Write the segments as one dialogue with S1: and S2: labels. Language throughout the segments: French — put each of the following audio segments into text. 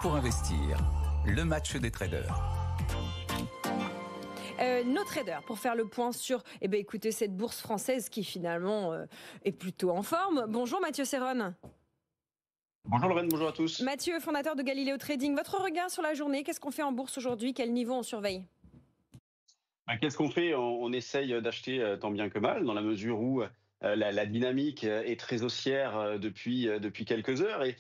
S1: pour investir, le match des traders.
S2: Nos traders pour faire le point sur écoutez, cette bourse française qui finalement est plutôt en forme. Bonjour Mathieu Serron.
S3: Bonjour Lorraine, bonjour à tous.
S2: Mathieu, fondateur de Galileo Trading. Votre regard sur la journée, qu'est-ce qu'on fait en bourse aujourd'hui? Quel niveau on surveille?
S3: Qu'est-ce qu'on fait? On essaye d'acheter tant bien que mal, dans la mesure où la dynamique est très haussière depuis quelques heures. Et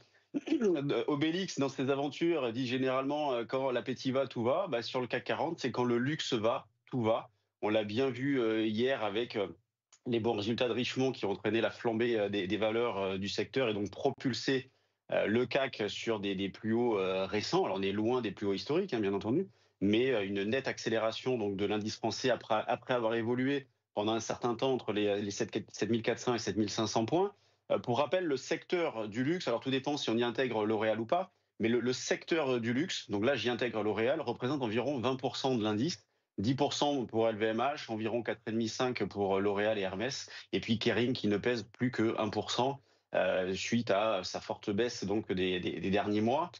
S3: Obélix, dans ses aventures, dit généralement quand l'appétit va, tout va. Sur le CAC 40, c'est quand le luxe va, tout va. On l'a bien vu hier avec les bons résultats de Richemont qui ont entraîné la flambée des valeurs du secteur et donc propulsé le CAC sur des plus hauts récents. Alors on est loin des plus hauts historiques, bien entendu, mais une nette accélération donc de l'indice français après avoir évolué pendant un certain temps entre les 7400 et 7500 points. Pour rappel, le secteur du luxe, alors tout dépend si on y intègre L'Oréal ou pas, mais le secteur du luxe, donc là j'y intègre L'Oréal, représente environ 20% de l'indice, 10% pour LVMH, environ 4,5% pour L'Oréal et Hermès, et puis Kering qui ne pèse plus que 1% suite à sa forte baisse donc des derniers mois.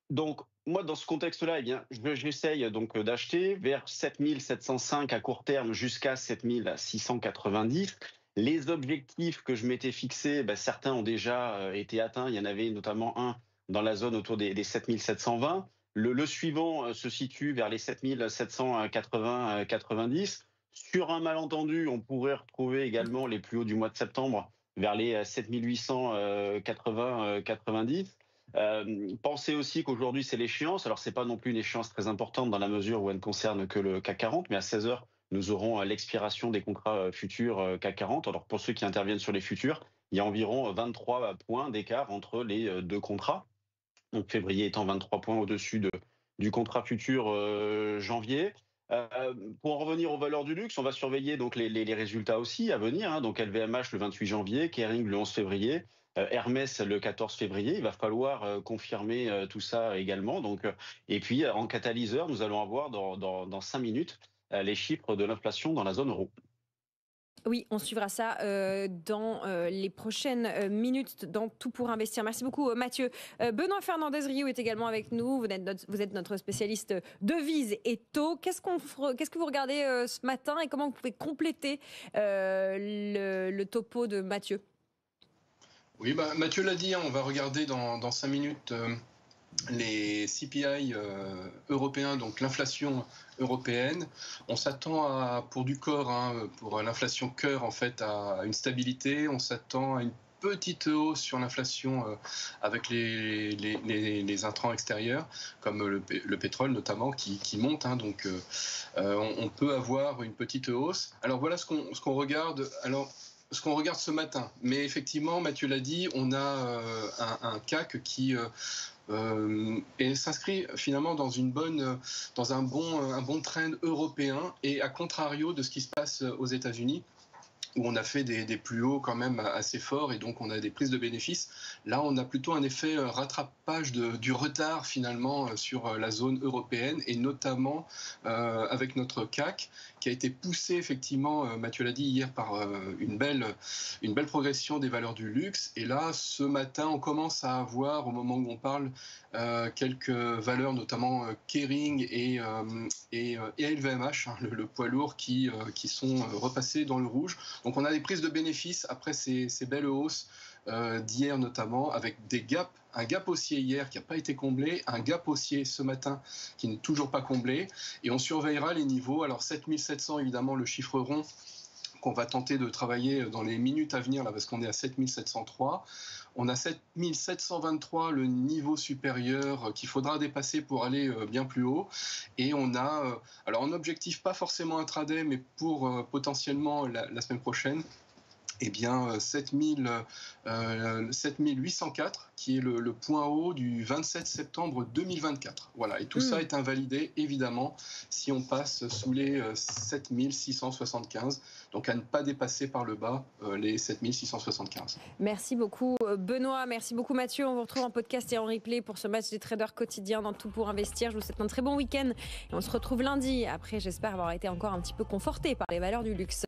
S3: Donc moi dans ce contexte-là, j'essaye donc d'acheter vers 7705 à court terme jusqu'à 7690. Les objectifs que je m'étais fixés, certains ont déjà été atteints. Il y en avait notamment un dans la zone autour des 7720. Le suivant se situe vers les 7780-90. Sur un malentendu, on pourrait retrouver également les plus hauts du mois de septembre vers les 7880-90. Pensez aussi qu'aujourd'hui c'est l'échéance. Alors c'est pas non plus une échéance très importante dans la mesure où elle ne concerne que le CAC 40, mais à 16h, nous aurons l'expiration des contrats futurs CAC 40. Alors pour ceux qui interviennent sur les futurs, il y a environ 23 points d'écart entre les deux contrats. Donc février étant 23 points au-dessus du contrat futur janvier. Pour en revenir aux valeurs du luxe, on va surveiller donc les résultats aussi à venir. Donc LVMH le 28 janvier, Kering le 11 février, Hermès le 14 février. Il va falloir confirmer tout ça également. Donc, et puis en catalyseur, nous allons avoir dans 5 minutes les chiffres de l'inflation dans la zone euro.
S2: Oui, on suivra ça dans les prochaines minutes dans Tout pour investir. Merci beaucoup Mathieu. Benoît Fernandez-Riou est également avec nous. Vous êtes notre spécialiste devises et taux. Qu'est-ce que vous regardez ce matin et comment vous pouvez compléter le topo de Mathieu?
S4: Oui, Mathieu l'a dit, on va regarder dans 5 minutes les CPI européens, donc l'inflation européenne. On s'attend pour du corps, pour l'inflation cœur en fait, à une stabilité. On s'attend à une petite hausse sur l'inflation avec les intrants extérieurs, comme le pétrole notamment, qui monte. Donc on peut avoir une petite hausse. Alors voilà ce qu'on regarde. Alors, ce qu'on regarde ce matin. Mais effectivement, Mathieu l'a dit, on a un CAC qui s'inscrit finalement dans un bon trend européen, et à contrario de ce qui se passe aux États-Unis, où on a fait des plus hauts quand même assez forts, et donc on a des prises de bénéfices. Là, on a plutôt un effet rattrapage du retard finalement sur la zone européenne, et notamment avec notre CAC, qui a été poussé effectivement, Mathieu l'a dit hier, par une belle progression des valeurs du luxe. Et là, ce matin, on commence à avoir, au moment où on parle, quelques valeurs, notamment Kering et LVMH, le poids lourd, qui sont repassés dans le rouge. Donc on a des prises de bénéfices après ces belles hausses d'hier notamment, avec un gap haussier hier qui n'a pas été comblé, un gap haussier ce matin qui n'est toujours pas comblé, et on surveillera les niveaux. Alors 7700 évidemment, le chiffre rond qu'on va tenter de travailler dans les minutes à venir, là, parce qu'on est à 7703. On a 7723, le niveau supérieur qu'il faudra dépasser pour aller bien plus haut. Et on a, alors en objectif, pas forcément intraday, mais pour potentiellement la semaine prochaine, 7804, qui est le point haut du 27 septembre 2024. Voilà, et tout ça est invalidé, évidemment, si on passe sous les 7675, donc à ne pas dépasser par le bas les 7675.
S2: Merci beaucoup Benoît, merci beaucoup Mathieu. On vous retrouve en podcast et en replay pour ce match des traders quotidiens dans Tout pour investir. Je vous souhaite un très bon week-end et on se retrouve lundi. Après, j'espère avoir été encore un petit peu conforté par les valeurs du luxe.